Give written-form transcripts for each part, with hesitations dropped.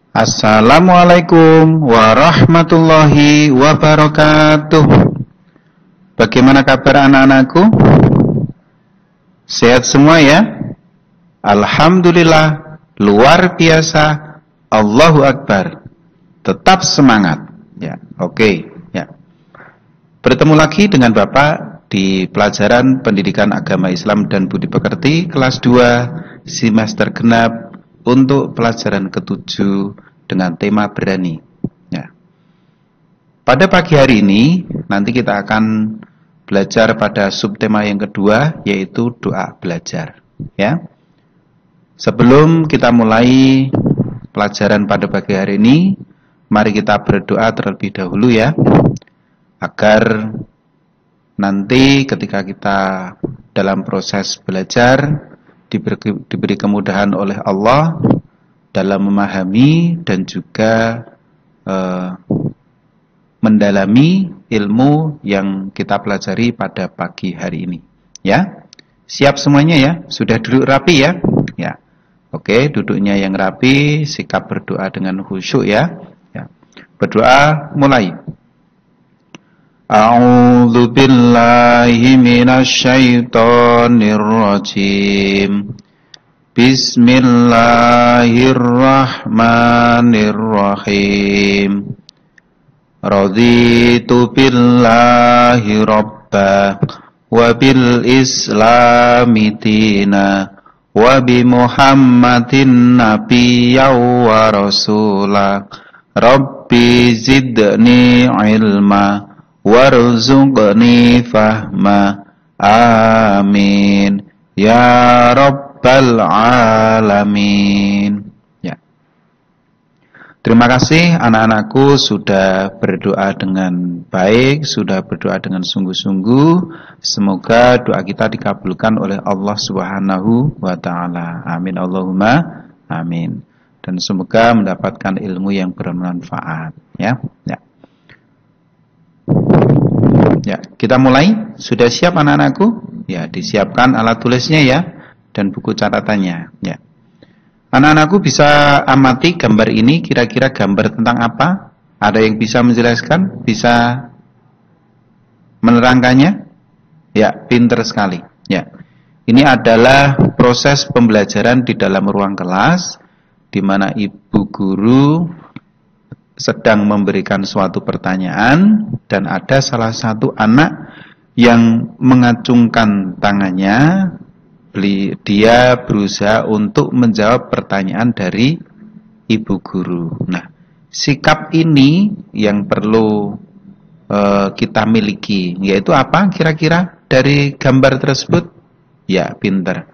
Assalamualaikum warahmatullahi wabarakatuh. Bagaimana kabar anak-anakku? Sehat semua ya? Alhamdulillah, luar biasa. Allahu Akbar. Tetap semangat. Ya, oke. Ya. Bertemu lagi dengan Bapak di pelajaran Pendidikan Agama Islam dan Budi Pekerti kelas 2 semester genap untuk pelajaran ke-7 dengan tema berani. Ya. Pada pagi hari ini nanti kita akan belajar pada subtema yang kedua, yaitu doa belajar. Ya. Sebelum kita mulai pelajaran pada pagi hari ini, mari kita berdoa terlebih dahulu ya, agar nanti ketika kita dalam proses belajar diberi kemudahan oleh Allah dalam memahami dan juga mendalami ilmu yang kita pelajari pada pagi hari ini. Ya, siap semuanya ya? Sudah duduk rapi ya? Ya, oke, duduknya yang rapi, sikap berdoa dengan khusyuk ya. Ya. Berdoa mulai. A'udzu billahi minasy syaithanir rajim. Bismillahirrahmanirrahim. Raditu billahi rabba wa bil islami dina wa bi Muhammadin nabiyya wa rasula. Rabbi zidni ilma warzuqni fahma. Amin ya rabbal alamin. Ya. Terima kasih anak-anakku sudah berdoa dengan baik, sudah berdoa dengan sungguh-sungguh. Semoga doa kita dikabulkan oleh Allah Subhanahu wa taala. Amin Allahumma amin. Dan semoga mendapatkan ilmu yang bermanfaat, ya. Ya. Ya, kita mulai. Sudah siap anak-anakku? Ya, disiapkan alat tulisnya ya dan buku catatannya, ya. Anak-anakku bisa amati gambar ini, kira-kira gambar tentang apa? Ada yang bisa menjelaskan? Bisa menerangkannya? Ya, pinter sekali. Ya. Ini adalah proses pembelajaran di dalam ruang kelas di mana ibu guru sedang memberikan suatu pertanyaan dan ada salah satu anak yang mengacungkan tangannya. Dia berusaha untuk menjawab pertanyaan dari ibu guru. Nah, sikap ini yang perlu kita miliki, yaitu apa kira-kira dari gambar tersebut? Ya, pinter.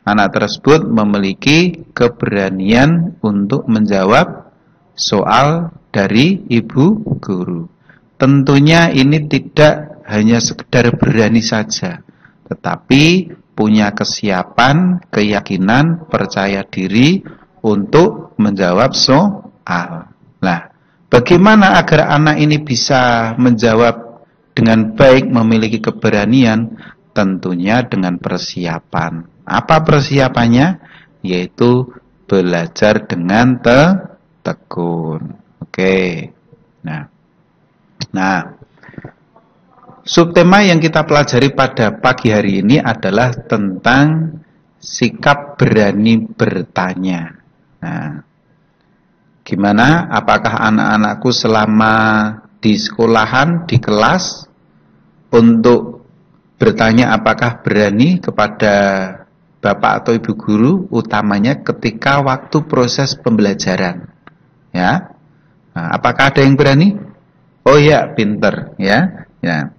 Anak tersebut memiliki keberanian untuk menjawab soal dari ibu guru. Tentunya ini tidak hanya sekedar berani saja, tetapi punya kesiapan, keyakinan, percaya diri untuk menjawab soal. Nah, bagaimana agar anak ini bisa menjawab dengan baik, memiliki keberanian? Tentunya dengan persiapan. Apa persiapannya? Yaitu belajar dengan tekun. Oke. Nah, subtema yang kita pelajari pada pagi hari ini adalah tentang sikap berani bertanya. Nah, gimana? Apakah anak-anakku selama di sekolahan, di kelas, untuk bertanya apakah berani kepada bapak atau ibu guru, utamanya ketika waktu proses pembelajaran? Ya, nah, apakah ada yang berani? Oh ya, pinter, ya. Ya,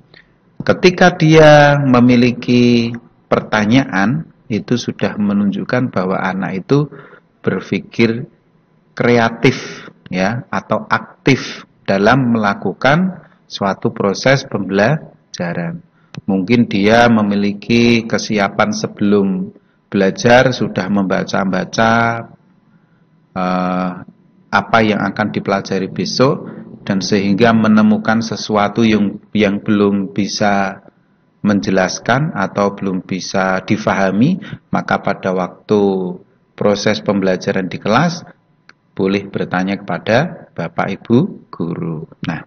ketika dia memiliki pertanyaan, itu sudah menunjukkan bahwa anak itu berpikir kreatif, ya, atau aktif dalam melakukan suatu proses pembelajaran. Mungkin dia memiliki kesiapan sebelum belajar, sudah membaca-baca apa yang akan dipelajari besok, dan sehingga menemukan sesuatu yang belum bisa menjelaskan atau belum bisa difahami, maka pada waktu proses pembelajaran di kelas boleh bertanya kepada Bapak Ibu guru. Nah,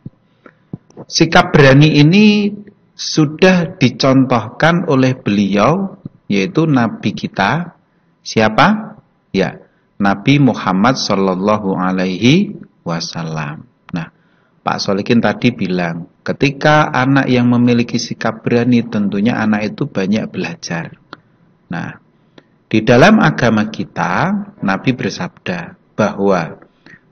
sikap berani ini sudah dicontohkan oleh beliau, yaitu Nabi kita. Siapa? Ya, Nabi Muhammad Sallallahu Alaihi Wasallam. Nah, Pak Solikin tadi bilang, ketika anak yang memiliki sikap berani, tentunya anak itu banyak belajar. Nah, di dalam agama kita, Nabi bersabda bahwa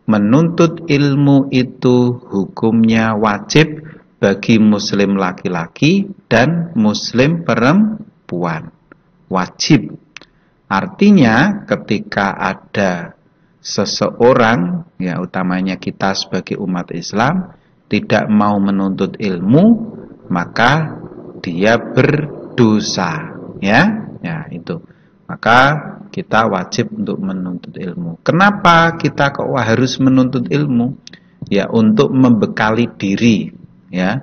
menuntut ilmu itu hukumnya wajib bagi muslim laki-laki dan muslim perempuan. Wajib. Artinya ketika ada seseorang, ya utamanya kita sebagai umat Islam, tidak mau menuntut ilmu, maka dia berdosa. Ya itu. Maka kita wajib untuk menuntut ilmu. Kenapa kita kok harus menuntut ilmu? Ya, untuk membekali diri. Ya,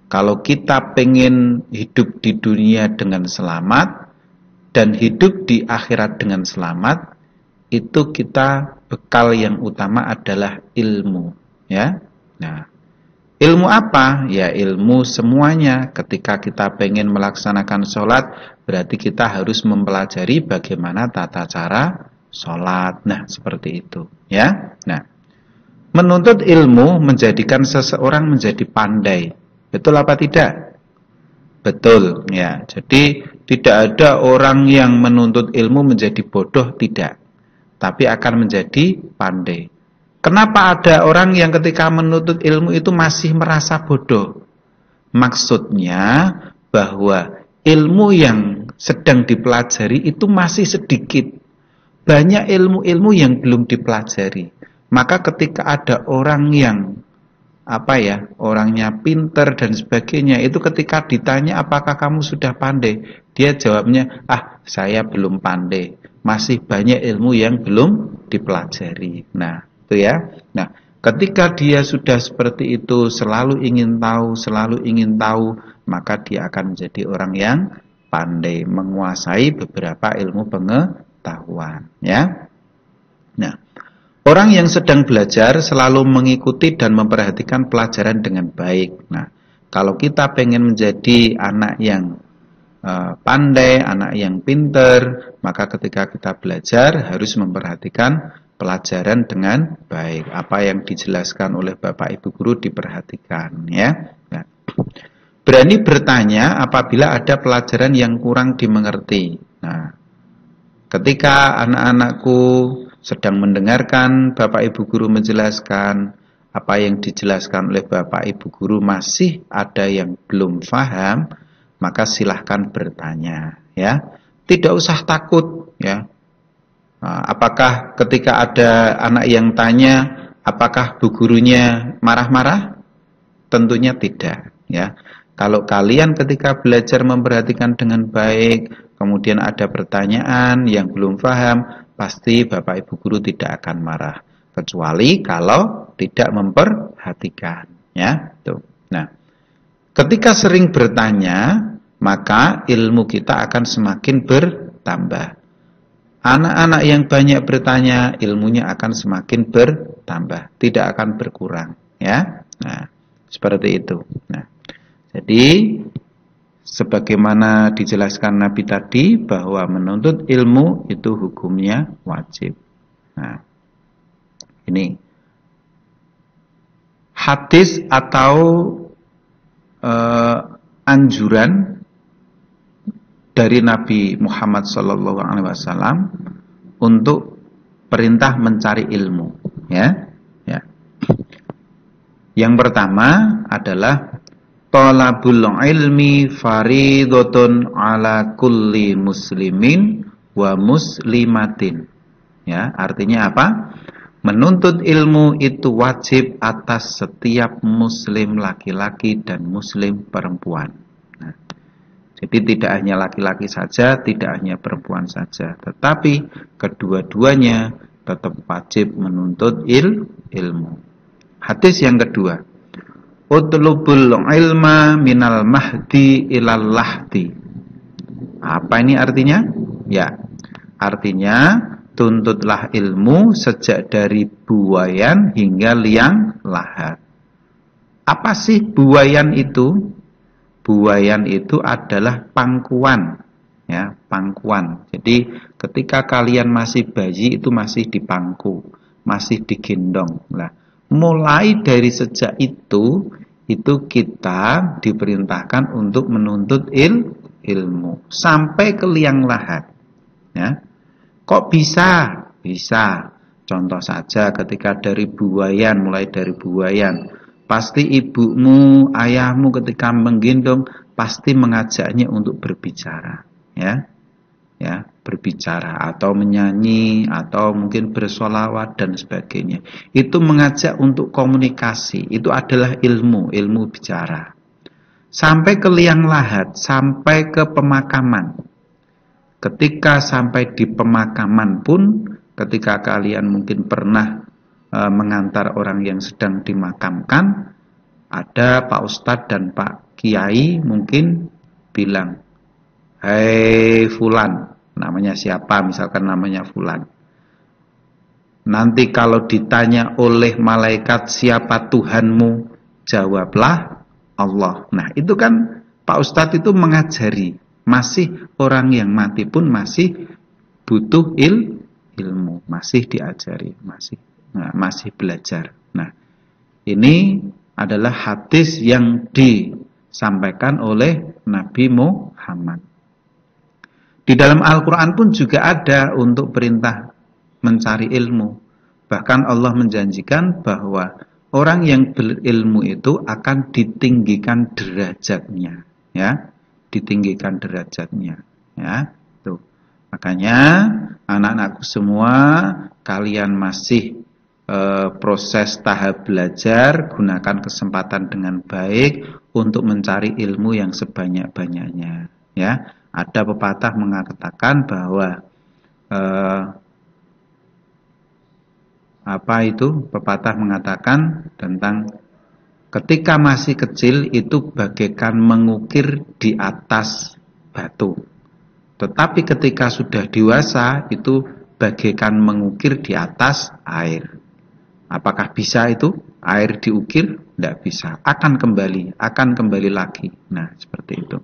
kalau kita pengen hidup di dunia dengan selamat dan hidup di akhirat dengan selamat, itu kita bekal yang utama adalah ilmu. Ya, nah, ilmu apa? Ya, ilmu semuanya. Ketika kita pengen melaksanakan sholat, berarti kita harus mempelajari bagaimana tata cara sholat. Nah, seperti itu. Ya. Nah, menuntut ilmu menjadikan seseorang menjadi pandai. Betul apa tidak? Betul. Ya. Jadi tidak ada orang yang menuntut ilmu menjadi bodoh, tidak. Tapi akan menjadi pandai. Kenapa ada orang yang ketika menuntut ilmu itu masih merasa bodoh? Maksudnya bahwa ilmu yang sedang dipelajari itu masih sedikit. Banyak ilmu-ilmu yang belum dipelajari. Maka ketika ada orang yang orangnya pinter dan sebagainya, itu ketika ditanya apakah kamu sudah pandai, dia jawabnya, saya belum pandai. Masih banyak ilmu yang belum dipelajari. Nah, itu ya. Nah, ketika dia sudah seperti itu, selalu ingin tahu, maka dia akan menjadi orang yang pandai, menguasai beberapa ilmu pengetahuan, ya. Nah, orang yang sedang belajar selalu mengikuti dan memperhatikan pelajaran dengan baik. Nah, kalau kita pengen menjadi anak yang pandai, anak yang pinter, maka ketika kita belajar harus memperhatikan pelajaran dengan baik. Apa yang dijelaskan oleh Bapak Ibu guru diperhatikan, ya. Nah, berani bertanya apabila ada pelajaran yang kurang dimengerti. Nah, ketika anak-anakku sedang mendengarkan Bapak Ibu guru menjelaskan, apa yang dijelaskan oleh Bapak Ibu guru masih ada yang belum paham, maka silahkan bertanya, ya. Tidak usah takut, ya. Apakah ketika ada anak yang tanya, apakah bu gurunya marah-marah? Tentunya tidak, ya. Kalau kalian ketika belajar memperhatikan dengan baik, kemudian ada pertanyaan yang belum paham, pasti Bapak Ibu guru tidak akan marah, kecuali kalau tidak memperhatikan, ya. Tuh. Nah, ketika sering bertanya, maka ilmu kita akan semakin bertambah. Anak-anak yang banyak bertanya, ilmunya akan semakin bertambah, tidak akan berkurang, ya. Nah, seperti itu. Nah, jadi sebagaimana dijelaskan Nabi tadi bahwa menuntut ilmu itu hukumnya wajib. Nah, ini hadis atau anjuran dari Nabi Muhammad SAW untuk perintah mencari ilmu, ya. Yang pertama adalah talabul ilmi faridotun ala kulli muslimin wa muslimatin. Ya, artinya apa? Menuntut ilmu itu wajib atas setiap muslim laki-laki dan muslim perempuan. Nah, jadi tidak hanya laki-laki saja, tidak hanya perempuan saja, tetapi kedua-duanya tetap wajib menuntut ilmu. Hadis yang kedua, utlubul ilma minal mahdi ilal lahdi. Apa ini artinya? Ya, artinya tuntutlah ilmu sejak dari buayan hingga liang lahat. Apa sih buayan itu? Buayan itu adalah pangkuan, ya, pangkuan. Jadi ketika kalian masih bayi itu masih dipangku, masih digendong. Nah, mulai dari sejak itu kita diperintahkan untuk menuntut ilmu sampai ke liang lahat. Ya. Kok bisa? Bisa. Contoh saja ketika dari buayan, mulai dari buayan, pasti ibumu, ayahmu ketika menggendong pasti mengajaknya untuk berbicara, ya. Ya, berbicara atau menyanyi atau mungkin bersolawat dan sebagainya. Itu mengajak untuk komunikasi. Itu adalah ilmu bicara. Sampai ke liang lahat, sampai ke pemakaman. Ketika sampai di pemakaman pun, ketika kalian mungkin pernah mengantar orang yang sedang dimakamkan, ada Pak Ustadz dan Pak Kiai mungkin bilang, "Hei Fulan," namanya siapa, misalkan namanya Fulan. Nanti kalau ditanya oleh malaikat siapa Tuhanmu, jawablah Allah. Nah, itu kan Pak Ustadz itu mengajari. Masih orang yang mati pun masih butuh ilmu, masih diajari, masih belajar. Nah, ini adalah hadis yang disampaikan oleh Nabi Muhammad. Di dalam Al-Quran pun juga ada untuk perintah mencari ilmu. Bahkan Allah menjanjikan bahwa orang yang berilmu itu akan ditinggikan derajatnya, ya, ditinggikan derajatnya, ya. Tuh. Makanya anak-anakku semua, kalian masih proses tahap belajar, gunakan kesempatan dengan baik untuk mencari ilmu yang sebanyak-banyaknya, ya. Ada pepatah mengatakan bahwa pepatah mengatakan tentang ketika masih kecil itu bagaikan mengukir di atas batu. Tetapi ketika sudah dewasa itu bagaikan mengukir di atas air. Apakah bisa itu? Air diukir? Tidak bisa. Akan kembali lagi. Nah, seperti itu.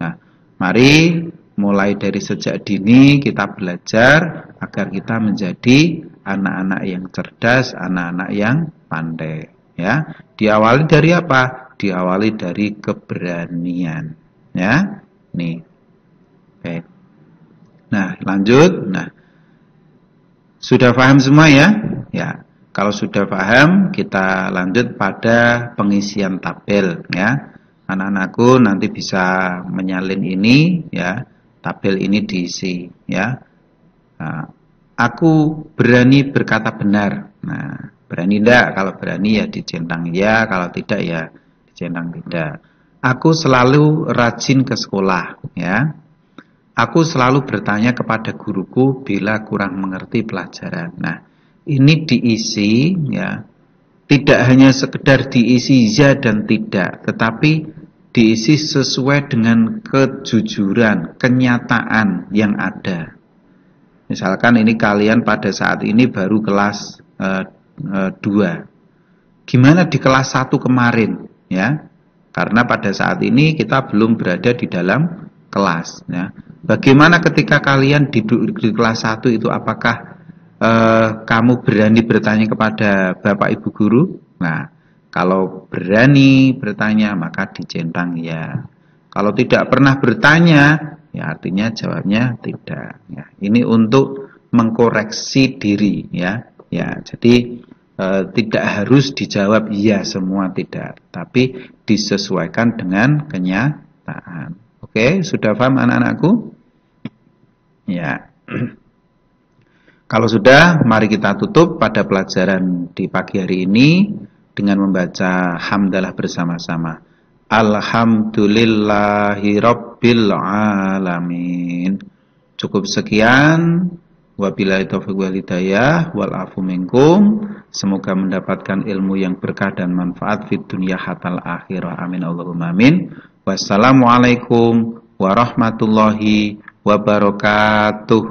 Nah, mari mulai dari sejak dini kita belajar agar kita menjadi anak-anak yang cerdas, anak-anak yang pandai. Ya, diawali dari apa? Diawali dari keberanian. Ya, nih. Oke. Nah, lanjut. Nah, sudah paham semua ya? Ya. Kalau sudah paham, kita lanjut pada pengisian tabel ya. Anak-anakku nanti bisa menyalin ini ya. Tabel ini diisi ya. Nah, aku berani berkata benar. Nah, berani tidak? Kalau berani ya dicentang ya, kalau tidak ya dicentang tidak. Aku selalu rajin ke sekolah ya. Aku selalu bertanya kepada guruku bila kurang mengerti pelajaran. Nah, ini diisi ya. Tidak hanya sekedar diisi ya dan tidak, tetapi diisi sesuai dengan kejujuran, kenyataan yang ada. Misalkan ini kalian pada saat ini baru kelas 2. Gimana di kelas 1 kemarin ya? Karena pada saat ini kita belum berada di dalam kelas ya. Bagaimana ketika kalian di kelas 1 itu, apakah kamu berani bertanya kepada Bapak Ibu guru? Nah, kalau berani bertanya maka dicentang ya. Kalau tidak pernah bertanya, ya artinya jawabnya tidak. Ya, ini untuk mengkoreksi diri ya. Ya, jadi tidak harus dijawab iya semua, tidak, tapi disesuaikan dengan kenyataan. Oke, sudah paham anak-anakku? Ya. Kalau sudah, mari kita tutup pada pelajaran di pagi hari ini dengan membaca hamdalah bersama-sama. Alhamdulillahirabbil alamin. Cukup sekian. Wabillahi taufiq wal hidayah wal afu minkum. Semoga mendapatkan ilmu yang berkah dan manfaat fid dunya hatal akhirah. Amin Allahumma amin. Wassalamualaikum warahmatullahi wabarakatuh.